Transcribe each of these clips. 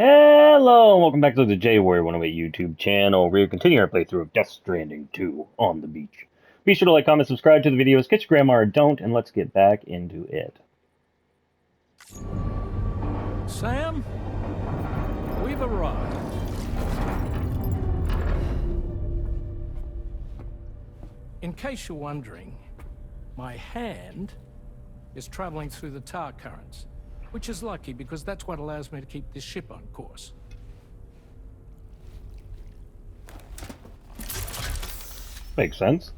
Hello, and welcome back to the J-Warrior108 YouTube channel. We're continuing our playthrough of Death Stranding 2 on the beach. Be sure to like, comment, subscribe to the videos, get your grandma or don't, and let's get back into it. Sam, we've arrived. In case you're wondering, my hand is traveling through the tar currents, which is lucky because that's what allows me to keep this ship on course. Makes sense.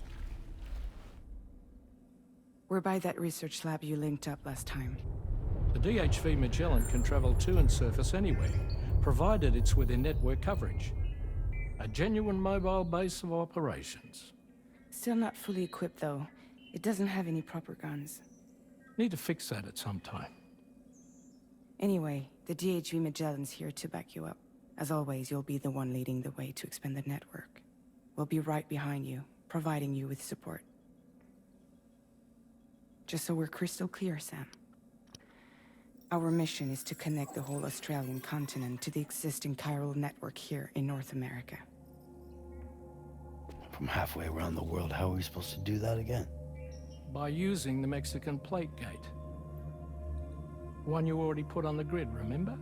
We're by that research lab you linked up last time. The DHV Magellan can travel to and surface anywhere, provided it's within network coverage. A genuine mobile base of operations. Still not fully equipped, though. It doesn't have any proper guns. Need to fix that at some time. Anyway, the DHV Magellan's here to back you up. As always, you'll be the one leading the way to expand the network. We'll be right behind you, providing you with support. Just so we're crystal clear, Sam. Our mission is to connect the whole Australian continent to the existing chiral network here in North America. From halfway around the world, how are we supposed to do that again? By using the Mexican plate gate. One you already put on the grid, remember?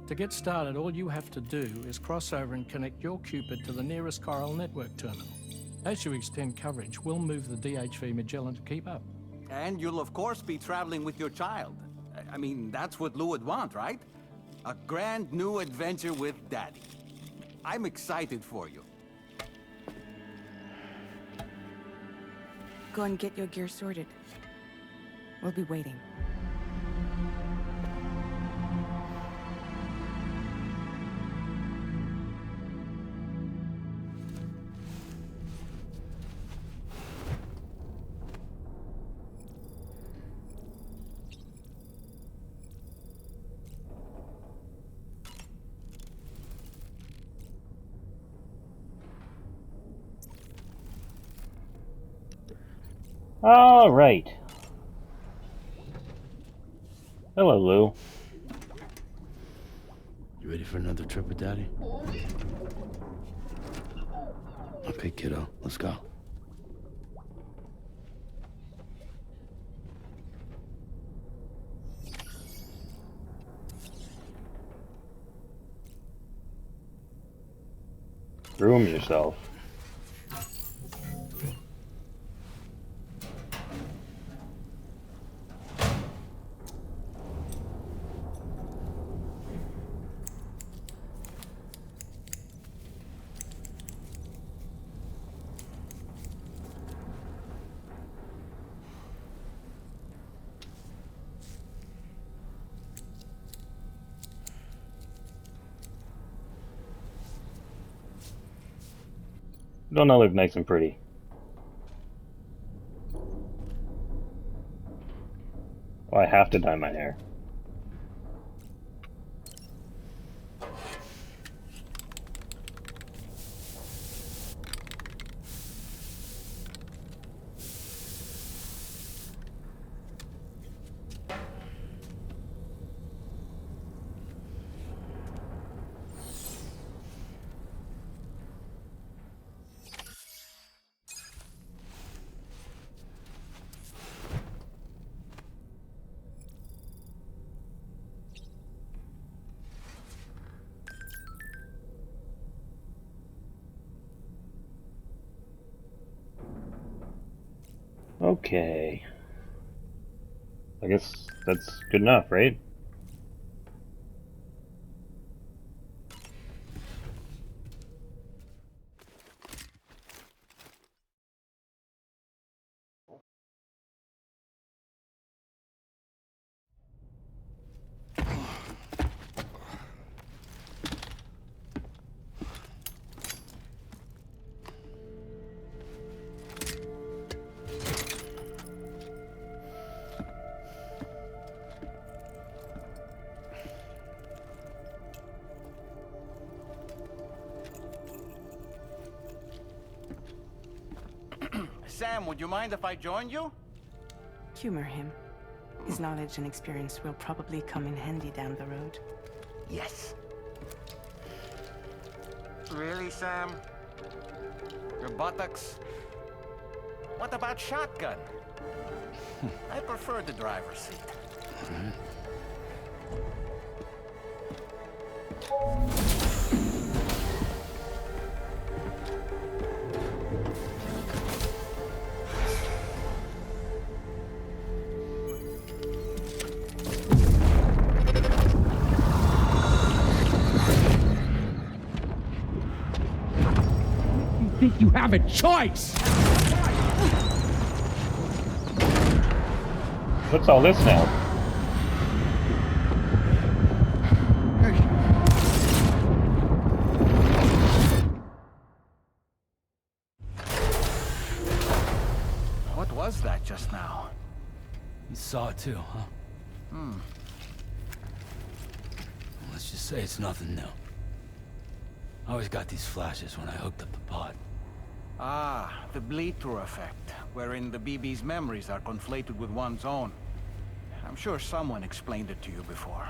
To get started, all you have to do is cross over and connect your Cupid to the nearest chiral network terminal. As you extend coverage, we'll move the DHV Magellan to keep up. And you'll of course be traveling with your child. I mean, that's what Lou would want, right? A grand new adventure with Daddy. I'm excited for you. Go and get your gear sorted. We'll be waiting. All right. Hello, Lou. You ready for another trip with Daddy? Okay, kiddo, let's go. Groom yourself. Don't I look nice and pretty? Oh, I have to dye my hair. Okay. I guess that's good enough, right? Sam, would you mind if I joined you? Humor him. His knowledge and experience will probably come in handy down the road. Yes. Really, Sam? Your buttocks? What about shotgun? I prefer the driver's seat. Think you have a choice? What's all this now? What was that just now? You saw it too, huh? Let's just say it's nothing new. I always got these flashes when I hooked up the pod. Ah, the bleed-through effect, wherein the BB's memories are conflated with one's own. I'm sure someone explained it to you before.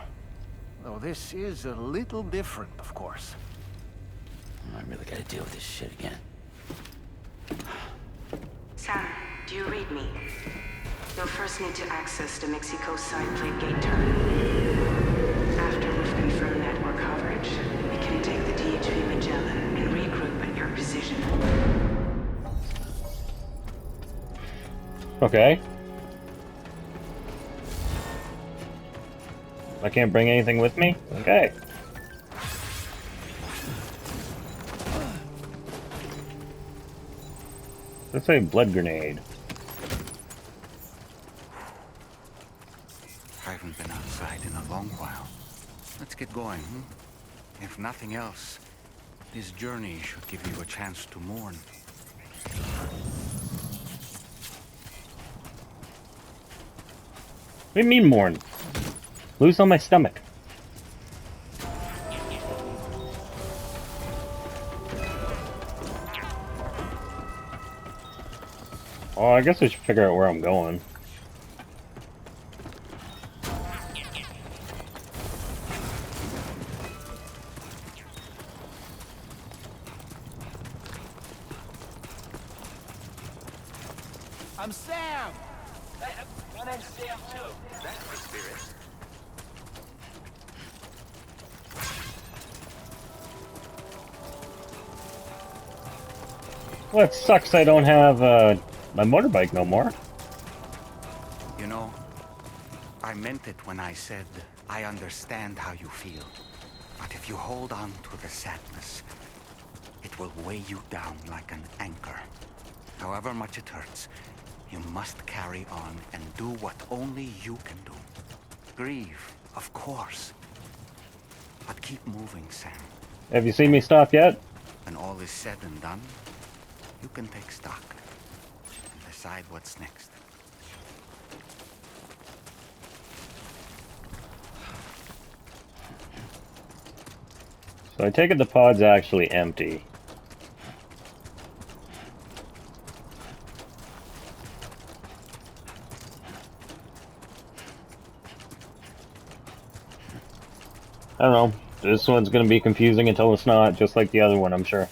Though this is a little different, of course. I really gotta deal with this shit again. Sam, do you read me? You'll first need to access the Mexico side plate gate terminal. After we've confirmed network coverage, we can take the DHV Magellan and regroup at your position. Okay. I can't bring anything with me? Okay. Let's say blood grenade. I haven't been outside in a long while. Let's get going, If nothing else, this journey should give you a chance to mourn. What do you mean mourn? Loose on my stomach. Oh, I guess I should figure out where I'm going. I'm Sam! My name's Sam too. That's the spirit. Well, it sucks I don't have my motorbike no more. You know, I meant it when I said I understand how you feel. But if you hold on to the sadness, it will weigh you down like an anchor. However much it hurts, you must carry on and do what only you can do. Grieve, of course. But keep moving, Sam. Have you seen me stop yet? When all is said and done, you can take stock and decide what's next. So I take it the pod's actually empty. I don't know. This one's gonna be confusing until it's not, just like the other one, I'm sure.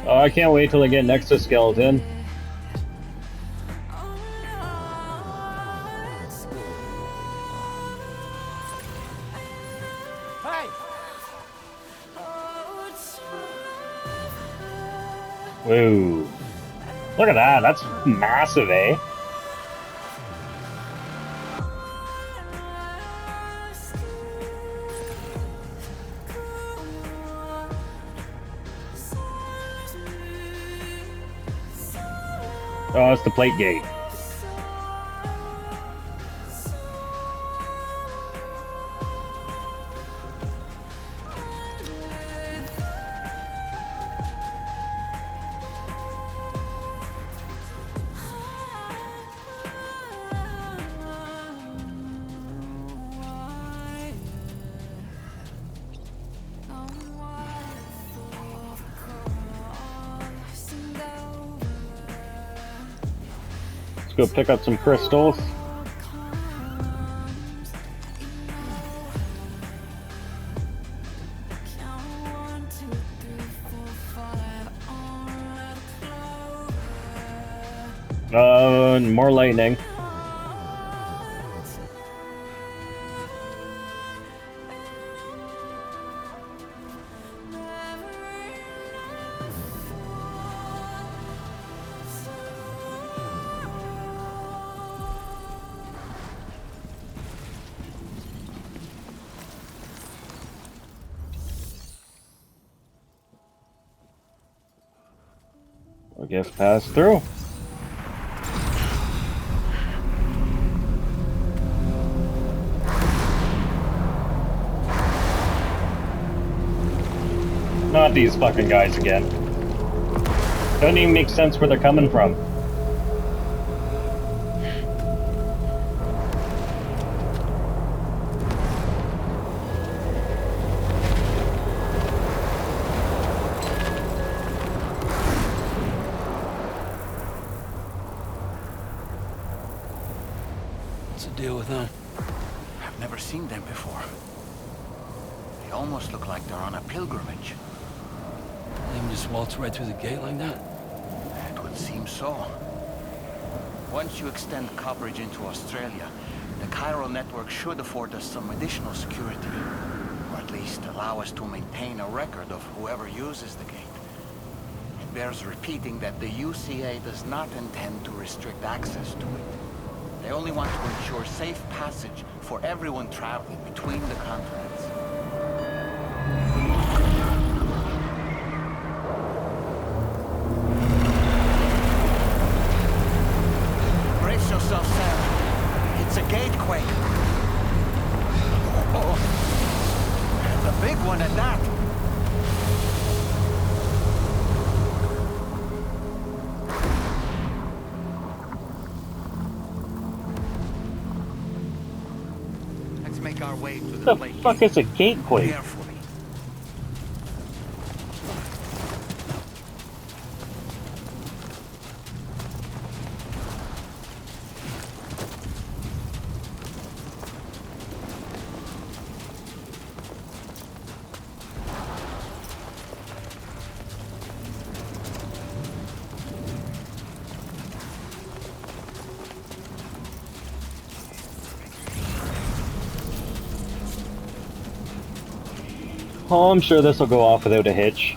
Oh, I can't wait till I get next to Skeleton. Hey! Whoa. Look at that. That's massive, eh? Oh, it's the plate gate. Let's go pick up some crystals. More lightning. I guess pass through. Not these fucking guys again. Doesn't even make sense where they're coming from. What's the deal with them? I've never seen them before. They almost look like they're on a pilgrimage. They can just waltz right through the gate like that? It would seem so. Once you extend coverage into Australia, the chiral network should afford us some additional security. Or at least allow us to maintain a record of whoever uses the gate. It bears repeating that the UCA does not intend to restrict access to it. They only want to ensure safe passage for everyone traveling between the continents. Brace yourself, Sam. It's a gatequake. Oh, and a big one at that. Let's make our way to the What the fuck is a gatequake? Carefully. Oh, I'm sure this will go off without a hitch.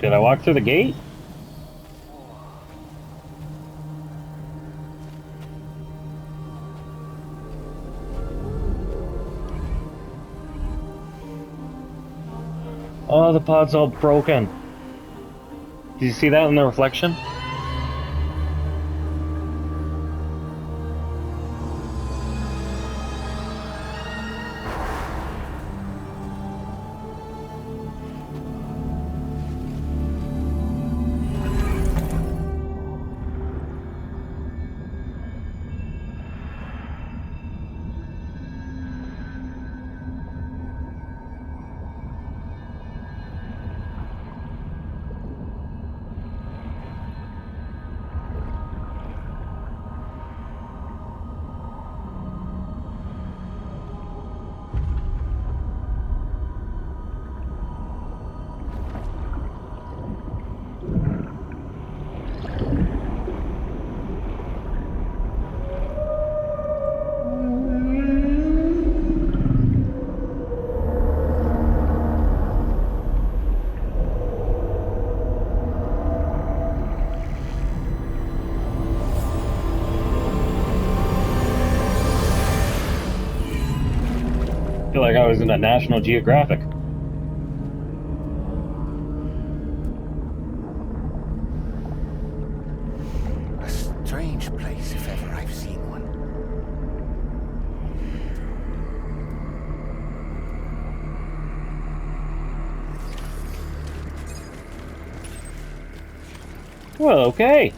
Did I walk through the gate? Oh, the pod's all broken. Did you see that in the reflection? feel like I was in a National Geographic. A strange place if ever I've seen one. Well, okay.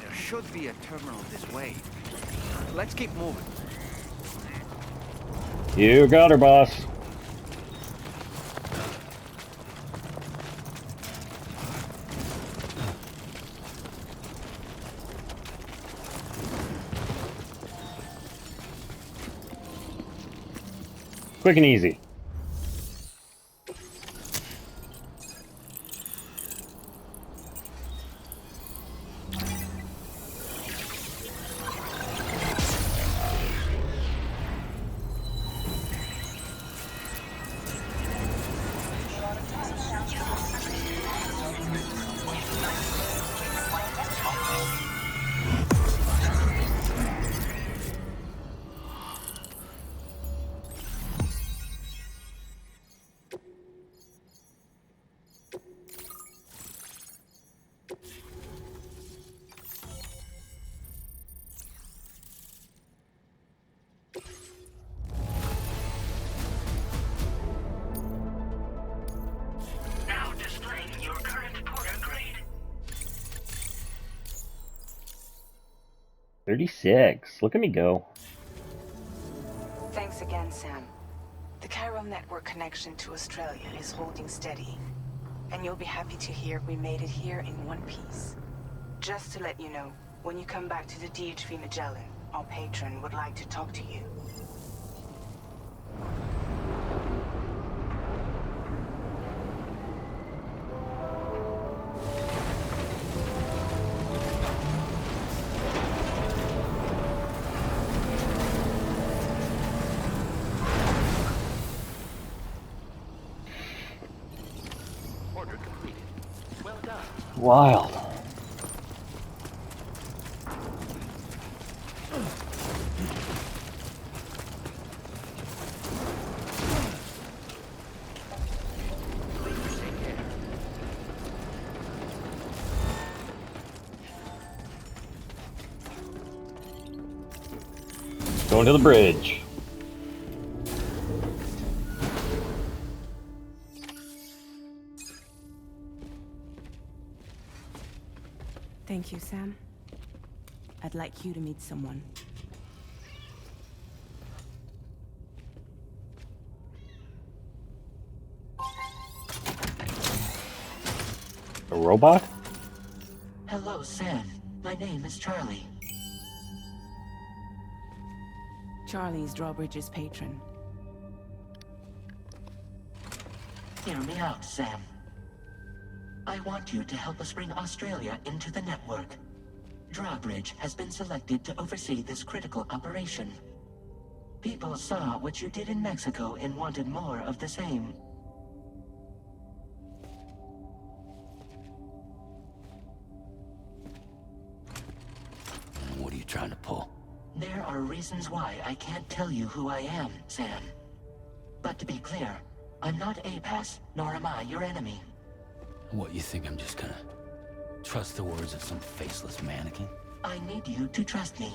There should be a terminal this way. Let's keep moving. You got her, boss. Quick and easy. Now displaying your current porter grade. 36. Look at me go. Thanks again, Sam. The chiral network connection to Australia is holding steady. And you'll be happy to hear we made it here in one piece. Just to let you know, when you come back to the DHV Magellan, our patron would like to talk to you. Order completed. Well done. Wild. Please take care. Going to the bridge. Thank you, Sam. I'd like you to meet someone. A robot? Hello, Sam. My name is Charlie. Charlie's Drawbridge's patron. Hear me out, Sam. I want you to help us bring Australia into the network. Drawbridge has been selected to oversee this critical operation. People saw what you did in Mexico and wanted more of the same. What are you trying to pull? There are reasons why I can't tell you who I am, Sam. But to be clear, I'm not APAS, nor am I your enemy. What, you think I'm just gonna trust the words of some faceless mannequin? I need you to trust me.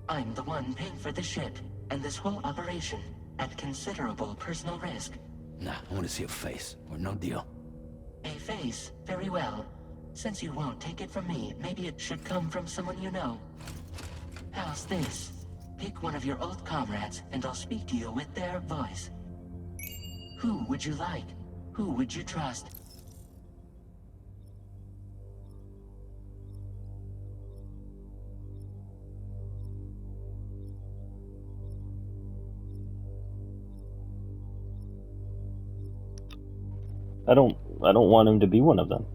I'm the one paying for the ship and this whole operation at considerable personal risk. Nah, I want to see a face, or no deal. A face, very well. Since you won't take it from me, maybe it should come from someone you know. How's this? Pick one of your old comrades, and I'll speak to you with their voice. Who would you like? Who would you trust? I don't want him to be one of them.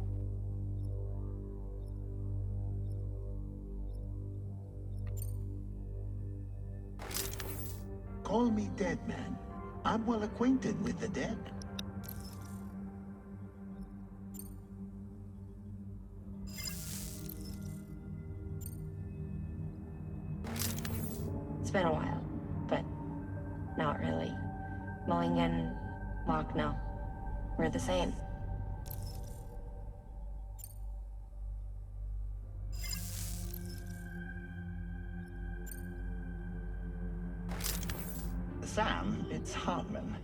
Call me dead man. I'm well acquainted with the dead. It's been a while, but Not really. Mulligan, Locke, no. We're the same. Sam, it's Hartman.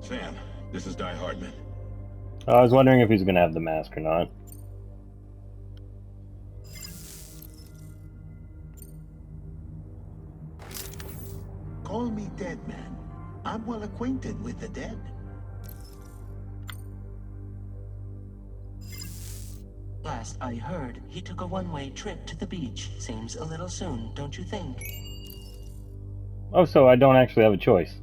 Sam, this is Die Hardman. I was wondering if he's gonna have the mask or not. Call me dead man. I'm well acquainted with the dead. Last I heard, he took a one-way trip to the beach. Seems a little soon, don't you think? Oh, so I don't actually have a choice.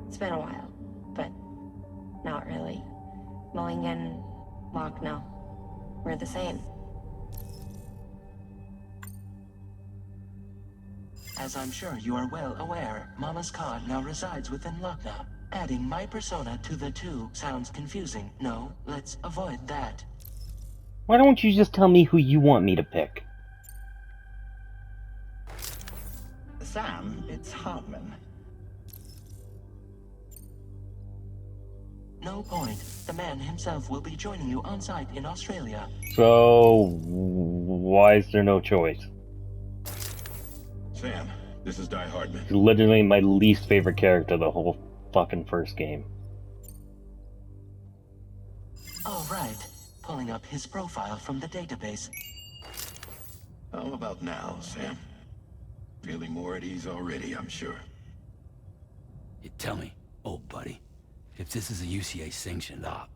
It's been a while, but not really. Mulligan, Locke, no. We're the same. As I'm sure you are well aware, Mama's Khan now resides within Lucknow. Adding my persona to the two sounds confusing. No, let's avoid that. Why don't you just tell me who you want me to pick? Sam, it's Hartman. No point. The man himself will be joining you on site in Australia. So, why is there no choice? Sam, this is Die Hardman. He's literally my least favorite character the whole fucking first game. All right. Pulling up his profile from the database. How about now, Sam? Feeling more at ease already, I'm sure. You tell me, old buddy, if this is a UCA sanctioned op,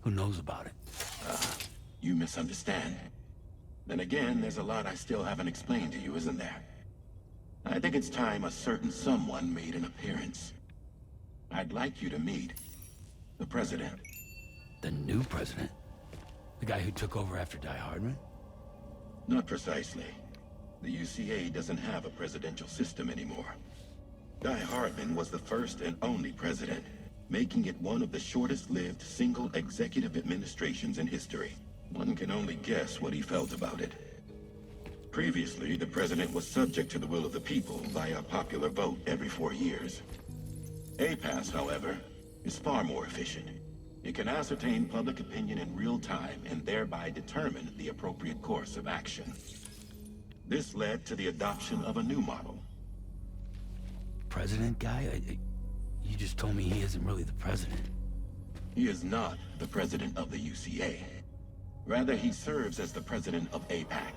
who knows about it? You misunderstand. Then again, there's a lot I still haven't explained to you, isn't there? I think it's time a certain someone made an appearance. I'd like you to meet the president. The new president? The guy who took over after Die Hardman? Not precisely. The UCA doesn't have a presidential system anymore. Die Hardman was the first and only president, making it one of the shortest-lived single executive administrations in history. One can only guess what he felt about it. Previously, the president was subject to the will of the people via popular vote every 4 years. APAS, however, is far more efficient. It can ascertain public opinion in real time and thereby determine the appropriate course of action. This led to the adoption of a new model. President guy? You just told me he isn't really the president. He is not the president of the UCA. Rather, he serves as the president of APAC.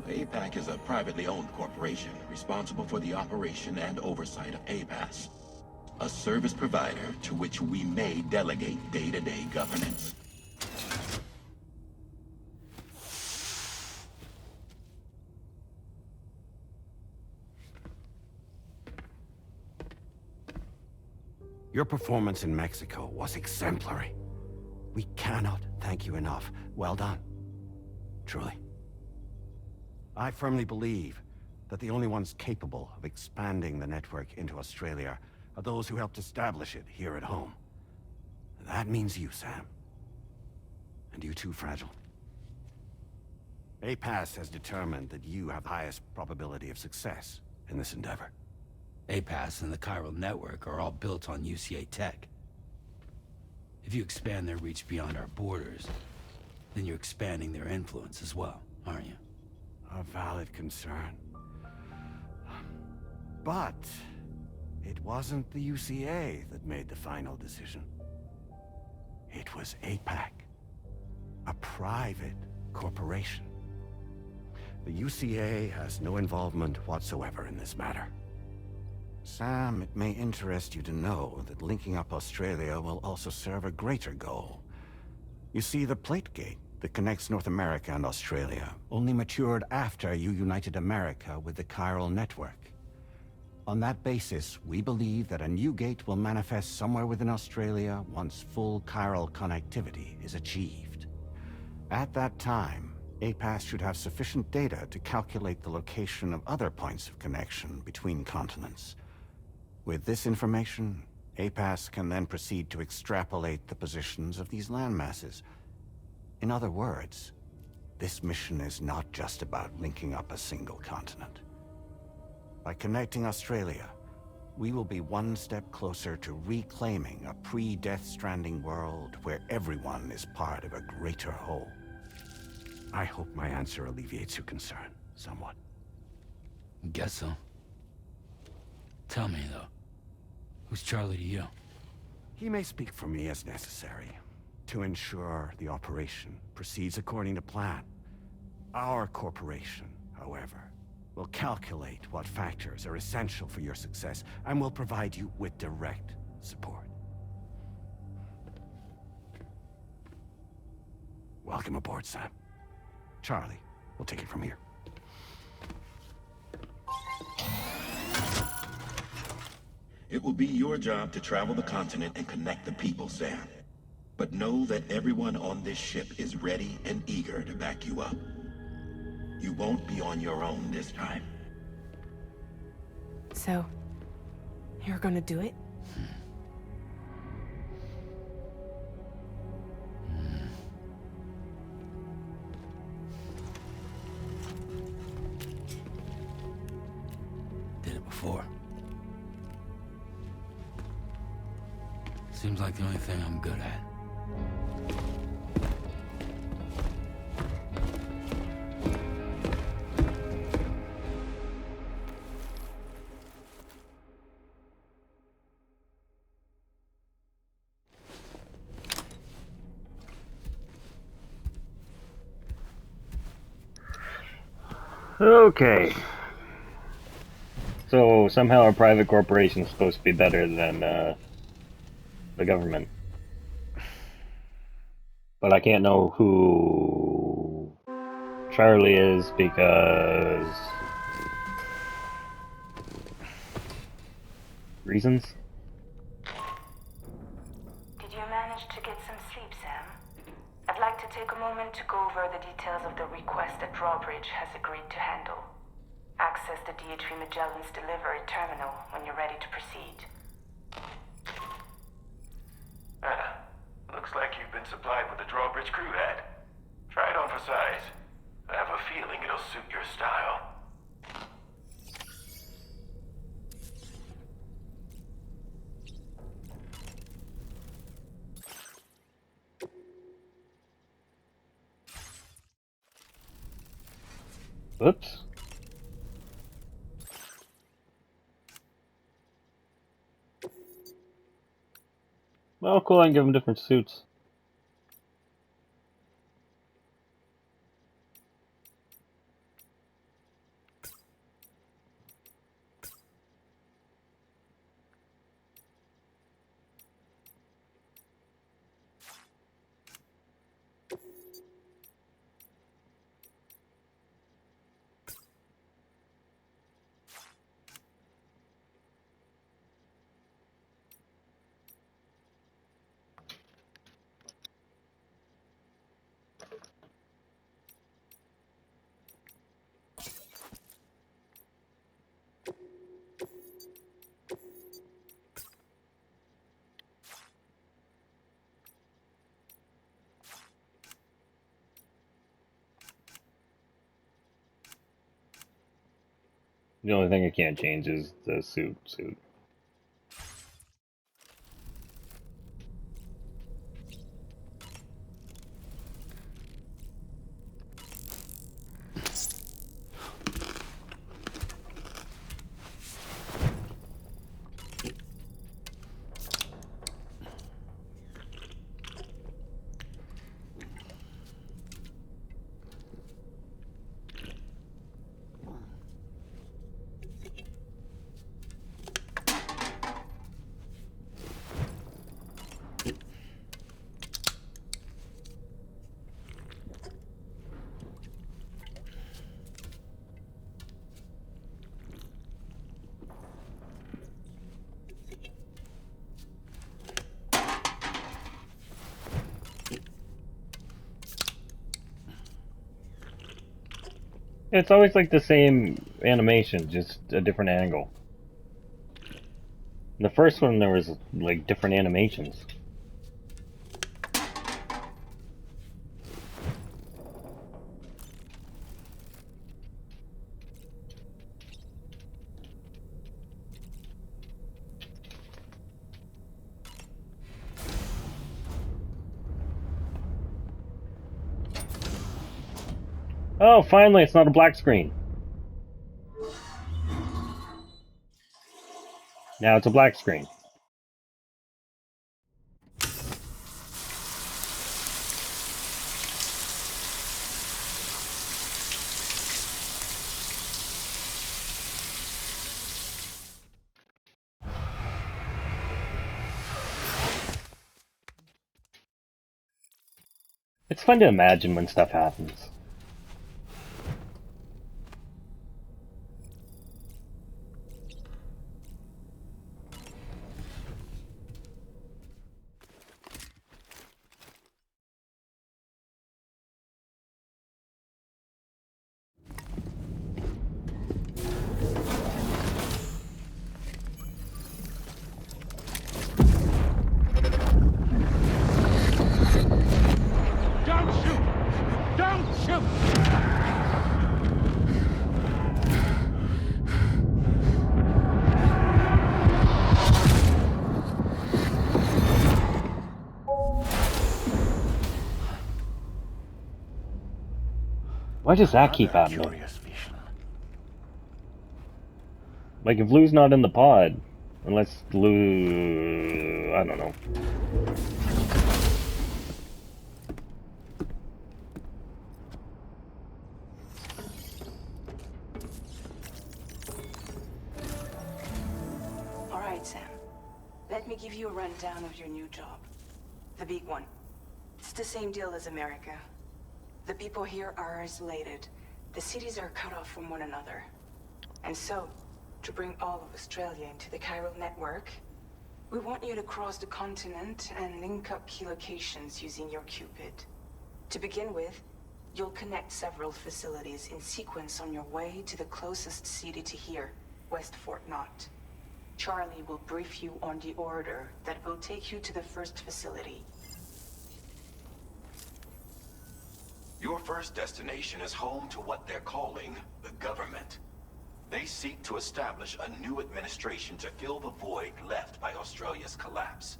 APAC is a privately owned corporation responsible for the operation and oversight of APAS, a service provider to which we may delegate day-to-day governance. Your performance in Mexico was exemplary. We cannot thank you enough. Well done. Truly. I firmly believe that the only ones capable of expanding the network into Australia are those who helped establish it here at home. That means you, Sam. And you too, Fragile. APAS has determined that you have the highest probability of success in this endeavor. APAS and the Chiral Network are all built on UCA tech. If you expand their reach beyond our borders, then you're expanding their influence as well, aren't you? A valid concern. But it wasn't the UCA that made the final decision. It was APAC, a private corporation. The UCA has no involvement whatsoever in this matter. Sam, it may interest you to know that linking up Australia will also serve a greater goal. You see, the plate gate that connects North America and Australia only matured after you united America with the Chiral Network. On that basis, we believe that a new gate will manifest somewhere within Australia once full chiral connectivity is achieved. At that time, APAS should have sufficient data to calculate the location of other points of connection between continents. With this information, APAS can then proceed to extrapolate the positions of these landmasses. In other words, this mission is not just about linking up a single continent. By connecting Australia, we will be one step closer to reclaiming a pre-Death Stranding world where everyone is part of a greater whole. I hope my answer alleviates your concern, somewhat. Guess so. Tell me, though. Who's Charlie to you? He may speak for me as necessary, to ensure the operation proceeds according to plan. Our corporation, however, will calculate what factors are essential for your success and will provide you with direct support. Welcome aboard, Sam. Charlie, we'll take it from here. It will be your job to travel the continent and connect the people, Sam. But know that everyone on this ship is ready and eager to back you up. You won't be on your own this time. So, you're gonna do it? Did it before. Seems like the only thing I'm good at. Okay. So somehow a private corporation is supposed to be better than the government. But I can't know who Charlie is because reasons. Did you manage to get some sleep, Sam? I'd like to take a moment to go over the details of the request that Drawbridge has agreed to handle. Access the DHV Magellan's delivery terminal when you're ready to proceed. Looks like you've been supplied with the Drawbridge crew hat. Try it on for size. I have a feeling it'll suit your style. Oops. Well, cool, I can give them different suits. The only thing I can't change is the suit. It's always like the same animation, just a different angle. In the first one, there was like different animations. Oh, finally, it's not a black screen. Now it's a black screen. It's fun to imagine when stuff happens. Don't shoot! Don't shoot! Why does that keep Another happening? curious vision. Like, if Lou's not in the pod, unless Lou... I don't know. All right, Sam. Let me give you a rundown of your new job. The big one. It's the same deal as America. The people here are isolated. The cities are cut off from one another. And so, to bring all of Australia into the chiral network, we want you to cross the continent and link up key locations using your Cupid. To begin with, you'll connect several facilities in sequence on your way to the closest city to here, West Fort Knott. Charlie will brief you on the order that will take you to the first facility. Your first destination is home to what they're calling the government. They seek to establish a new administration to fill the void left by Australia's collapse.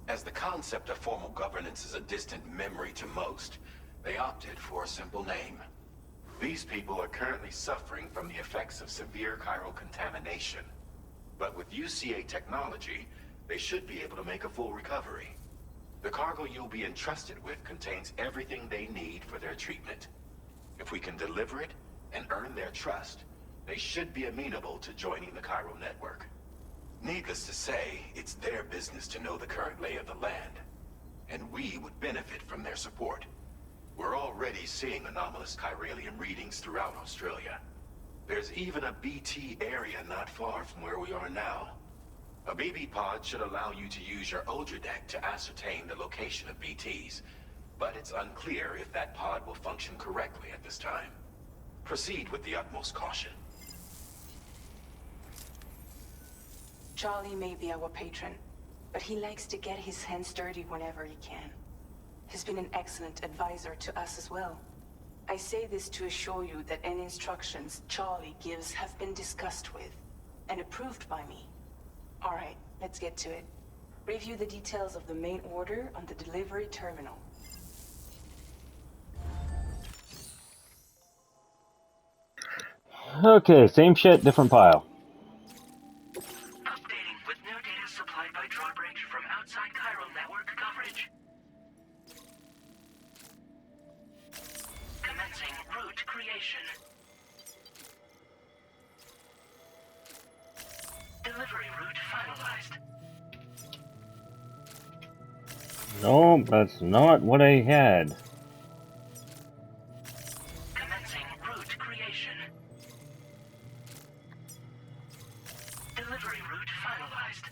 As the concept of formal governance is a distant memory to most, they opted for a simple name. These people are currently suffering from the effects of severe chiral contamination. But with UCA technology, they should be able to make a full recovery. The cargo you'll be entrusted with contains everything they need for their treatment. If we can deliver it and earn their trust, they should be amenable to joining the chiral network. Needless to say, it's their business to know the current lay of the land, and we would benefit from their support. We're already seeing anomalous chiralium readings throughout Australia. There's even a BT area not far from where we are now. A BB pod should allow you to use your Ultradeck to ascertain the location of BTs, but it's unclear if that pod will function correctly at this time. Proceed with the utmost caution. Charlie may be our patron, but he likes to get his hands dirty whenever he can. He's been an excellent advisor to us as well. I say this to assure you that any instructions Charlie gives have been discussed with and approved by me. All right, let's get to it. Review the details of the main order on the delivery terminal. Okay, same shit, different pile. Updating with new data supplied by drawbridge from outside chiral network coverage. Commencing route creation. Delivery route finalized. No, that's not what I had. Commencing route creation. Delivery route finalized.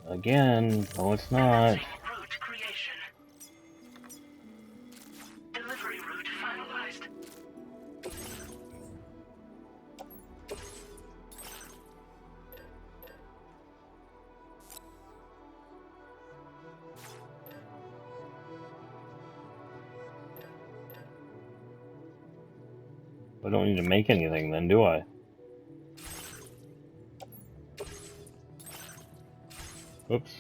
Again, no it's not. Commencing route creation. Delivery route finalized. I don't need to make anything then, do I? Oops.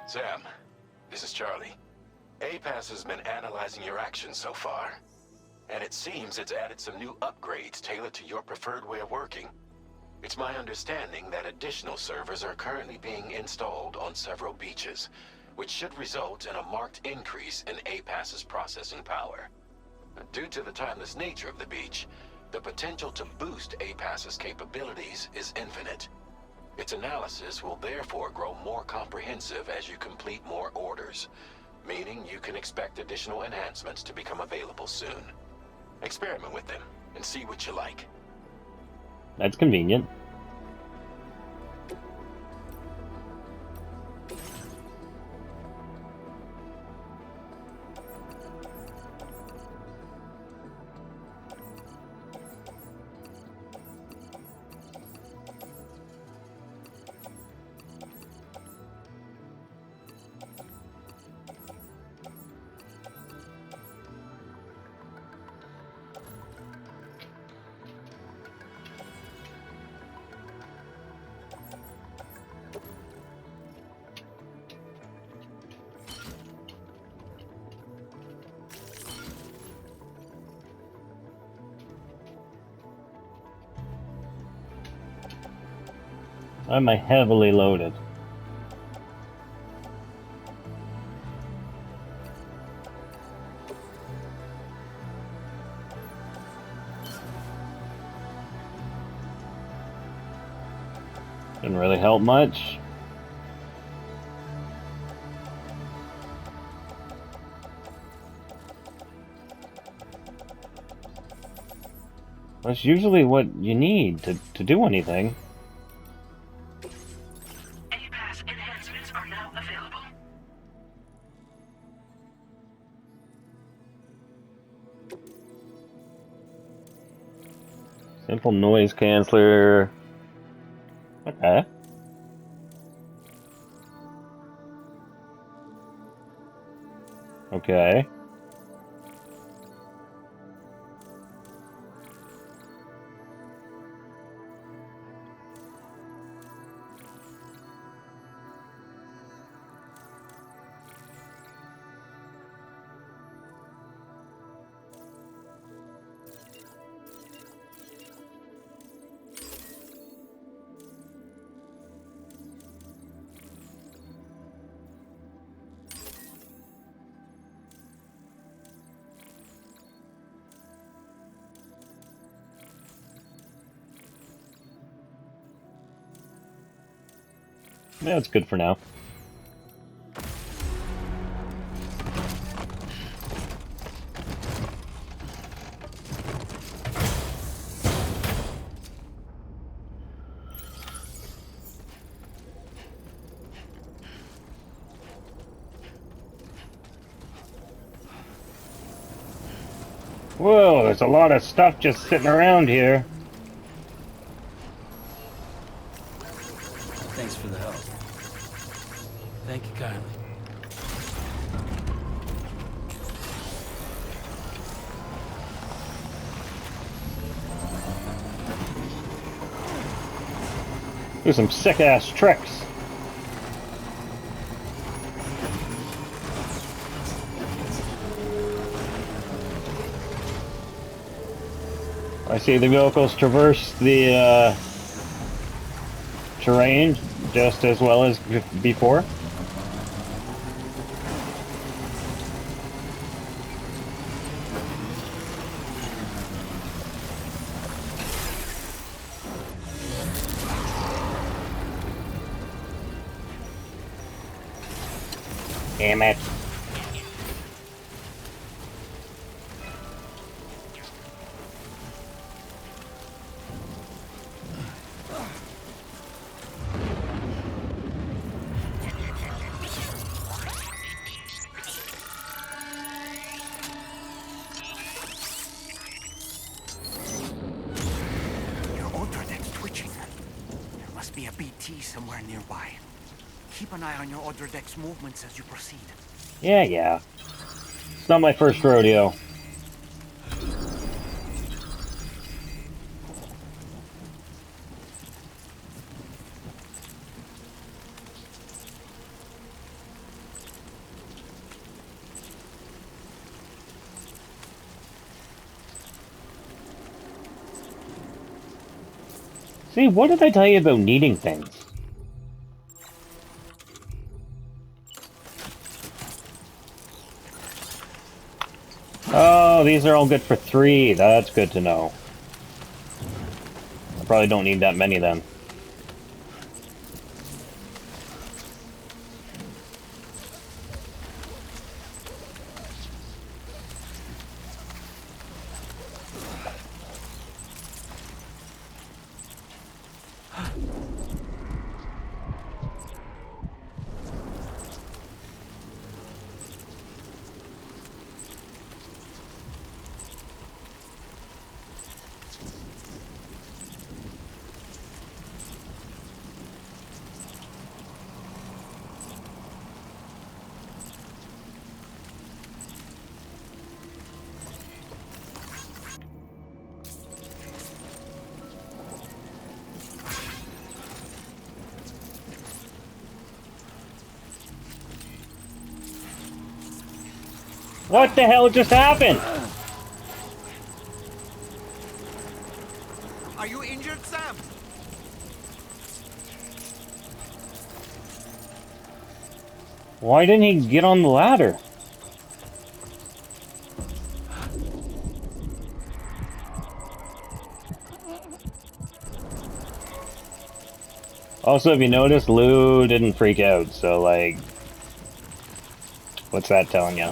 Sam, this is Charlie. APAS has been analyzing your actions so far, and it seems it's added some new upgrades tailored to your preferred way of working. It's my understanding that additional servers are currently being installed on several beaches, which should result in a marked increase in APAS's processing power. Due to the timeless nature of the beach, the potential to boost APAS's capabilities is infinite. Its analysis will therefore grow more comprehensive as you complete more orders, meaning you can expect additional enhancements to become available soon. Experiment with them and see what you like. That's convenient. I'm heavily loaded. Didn't really help much. That's usually what you need to do anything. APAS enhancements are now available. Simple noise canceller. Okay. Okay. Yeah, it's good for now. Whoa, there's a lot of stuff just sitting around here. Thanks for the help. Thank you kindly. Do some sick-ass tricks. I see the vehicles traverse the terrain just as well as before. Damn it. Be a BT somewhere nearby. Keep an eye on your other deck's movements as you proceed. Yeah. It's not my first rodeo. See, what did I tell you about needing things? Oh, these are all good for 3. That's good to know. I probably don't need that many then. What the hell just happened? Are you injured, Sam? Why didn't he get on the ladder? Also, if you notice, Lou didn't freak out, so, like... What's that telling you?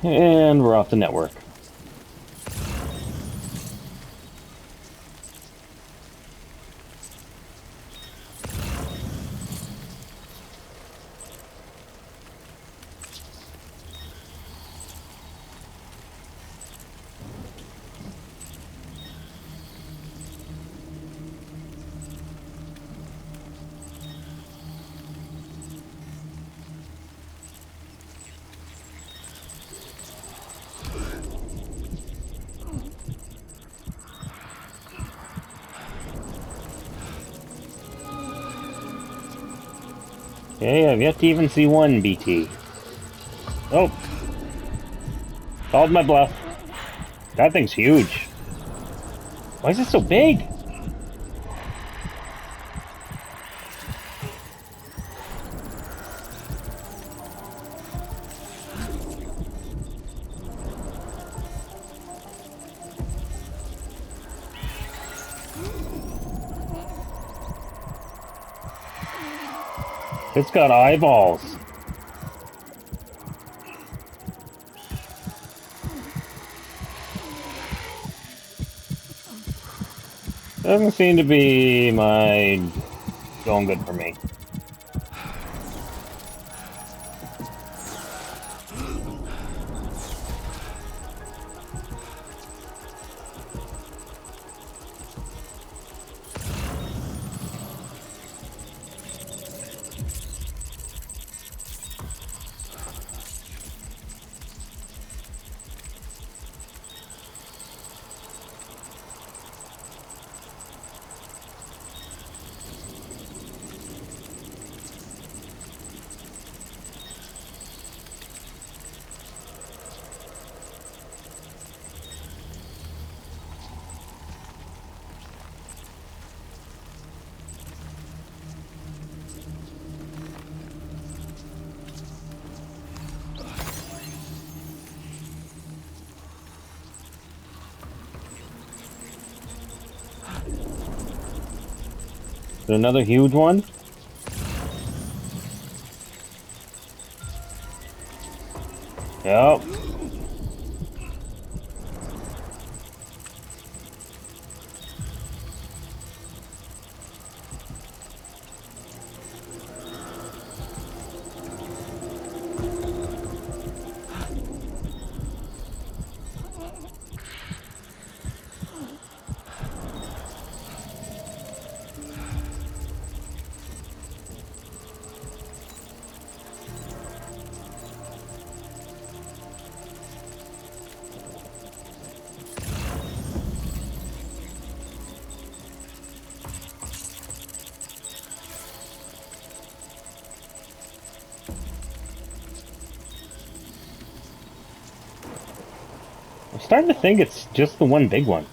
And we're off the network. Okay, I've yet to even see one BT. Oh! Called my bluff. That thing's huge. Why is it so big? It's got eyeballs. Doesn't seem to be going good for me. there another huge one? Yep. I'm starting to think it's just the one big one.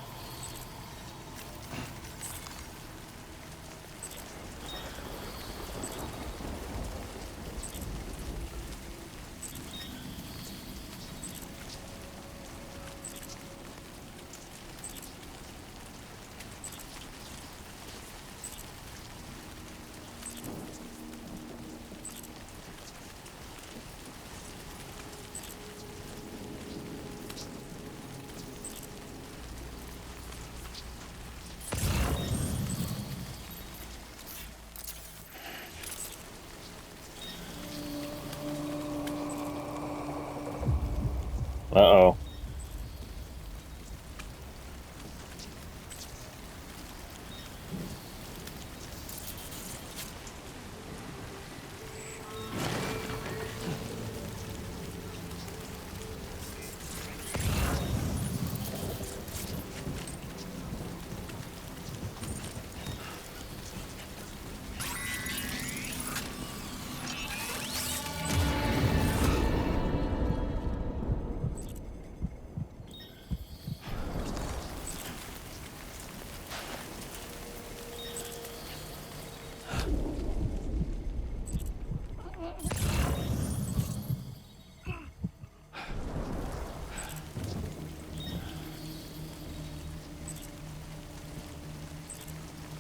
Uh-oh.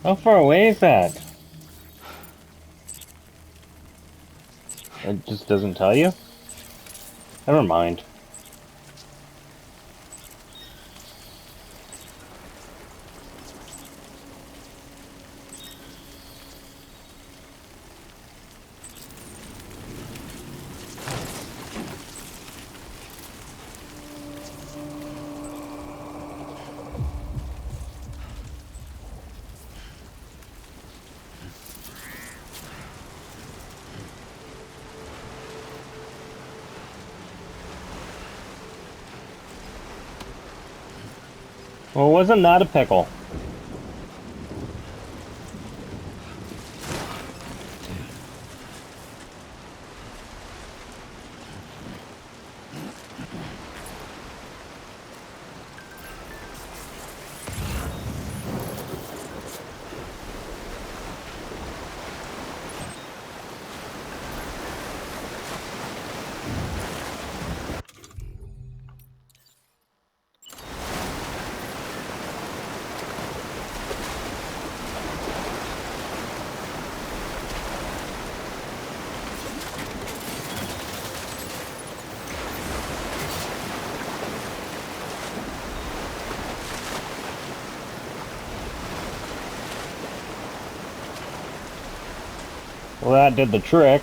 How far away is that? It just doesn't tell you? Never mind. Well, wasn't that a pickle? Well, that did the trick.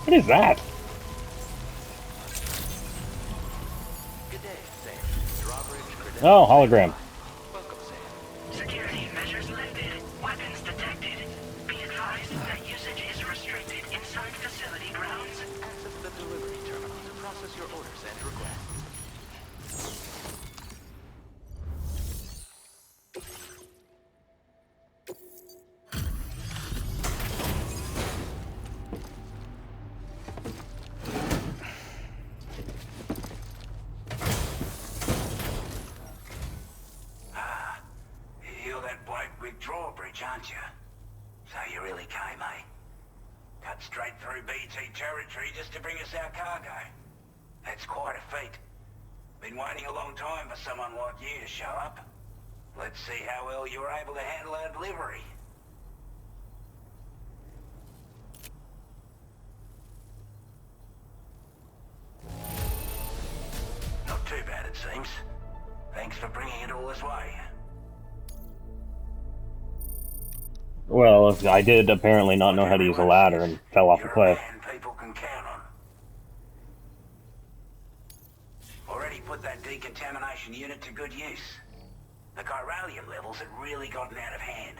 What is that? Oh, hologram. Security measures lifted. Weapons detected. Be advised that usage is restricted inside facility grounds. Access the delivery terminal to process your orders and requests. aren't you? So you really came, eh? Cut straight through BT territory just to bring us our cargo. That's quite a feat. Been waiting a long time for someone like you to show up. Let's see how well you were able to handle our delivery. Not too bad, it seems. Thanks for bringing it all this way. Well, I did apparently not know how to use a ladder and fell off a cliff. You're a man people can count on. Already put that decontamination unit to good use. The chiralium levels had really gotten out of hand,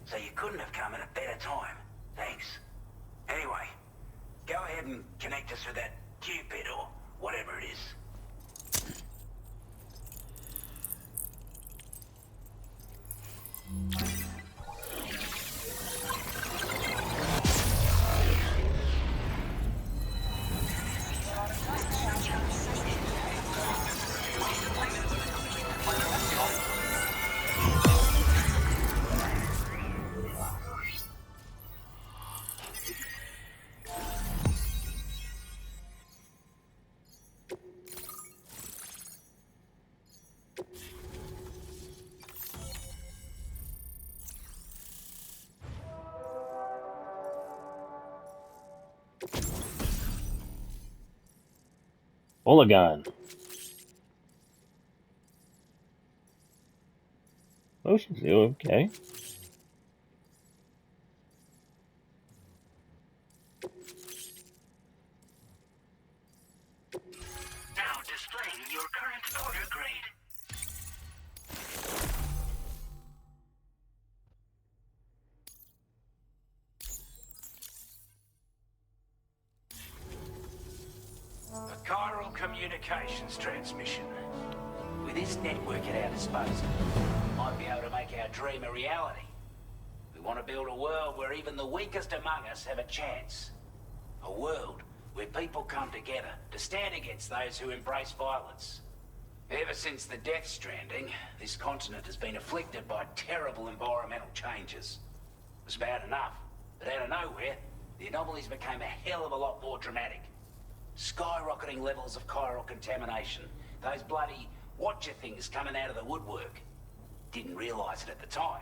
so you couldn't have come at a better time. Thanks. Anyway, go ahead and connect us with that Cupid or whatever it is. Gun. Ocean Zoo, okay. Now displaying your current order grade. A chiral communications transmission. With this network at our disposal, we might be able to make our dream a reality. We want to build a world where even the weakest among us have a chance. A world where people come together to stand against those who embrace violence. Ever since the Death Stranding, this continent has been afflicted by terrible environmental changes. It was bad enough, but out of nowhere, the anomalies became a hell of a lot more dramatic. Skyrocketing levels of chiral contamination. Those bloody watcher things coming out of the woodwork. Didn't realize it at the time,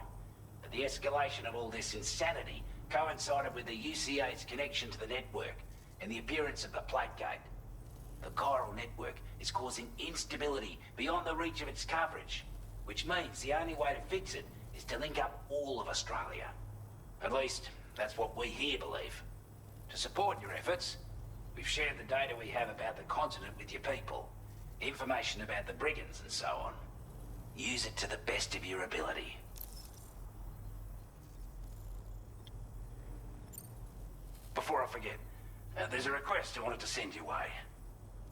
but the escalation of all this insanity coincided with the UCA's connection to the network and the appearance of the plate gate. The chiral network is causing instability beyond the reach of its coverage, which means the only way to fix it is to link up all of Australia. At least, that's what we here believe. To support your efforts, we've shared the data we have about the continent with your people. Information about the brigands and so on. Use it to the best of your ability. Before I forget, there's a request I wanted to send your way.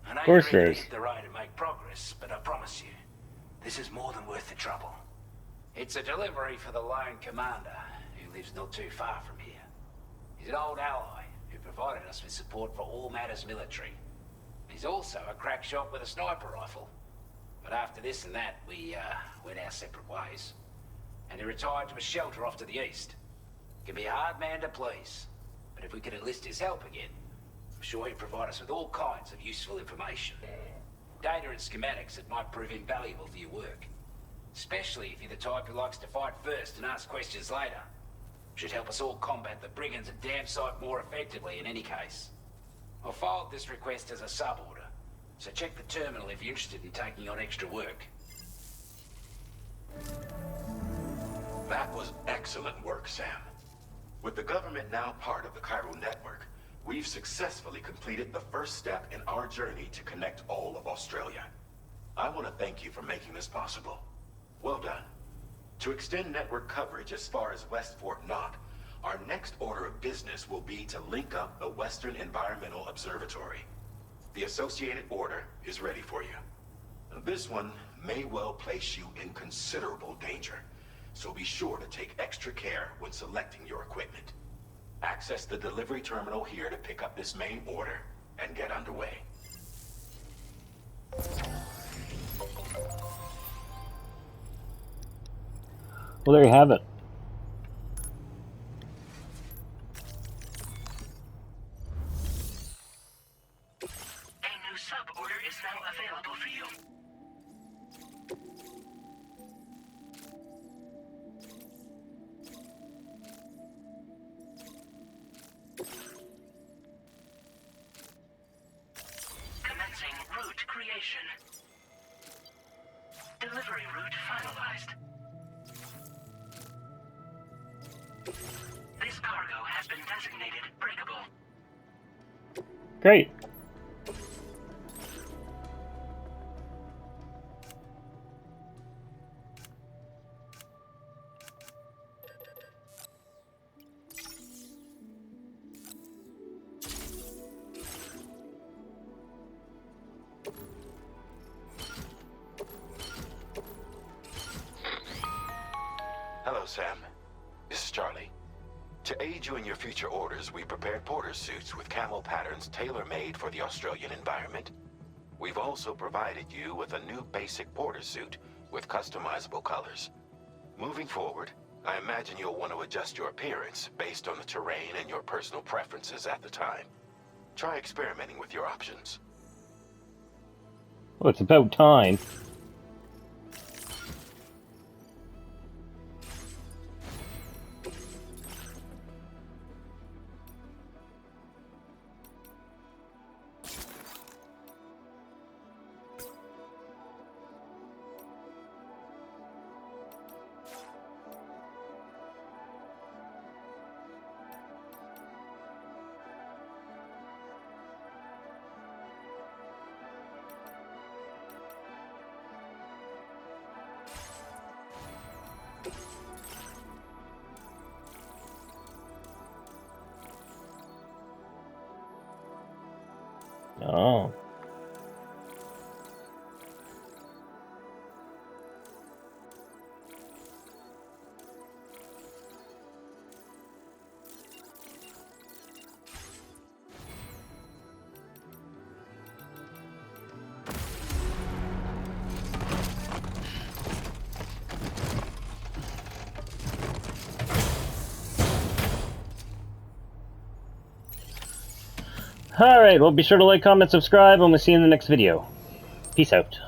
I know you're eager to hit the road and make progress, but I promise you, this is more than worth the trouble. It's a delivery for the lone commander, who lives not too far from here. He's an old ally who provided us with support for all matters military. He's also a crack shot with a sniper rifle. But after this and that, we went our separate ways. And he retired to a shelter off to the east. Can be a hard man to please, but if we could enlist his help again, I'm sure he'd provide us with all kinds of useful information. Data and schematics that might prove invaluable for your work. Especially if you're the type who likes to fight first and ask questions later. Should help us all combat the brigands at damn sight more effectively in any case. I'll filed this request as a sub-order, so check the terminal if you're interested in taking on extra work. That was excellent work, Sam. With the government now part of the chiral network, we've successfully completed the first step in our journey to connect all of Australia. I want to thank you for making this possible. Well done. To extend network coverage as far as West Fort Knott, our next order of business will be to link up the Western Environmental Observatory. The associated order is ready for you. This one may well place you in considerable danger, so be sure to take extra care when selecting your equipment. Access the delivery terminal here to pick up this main order and get underway. Well, there you have it. suitable for you. Commencing route creation. Delivery route finalized. This cargo has been designated breakable. Great. Hello, Sam. This is Charlie. To aid you in your future orders, we prepared porter suits with camel patterns tailor-made for the Australian environment. We've also provided you with a new basic porter suit with customizable colors. Moving forward, I imagine you'll want to adjust your appearance based on the terrain and your personal preferences at the time. Try experimenting with your options. Well, it's about time. Oh. Alright, well be sure to like, comment, subscribe, and we'll see you in the next video. Peace out.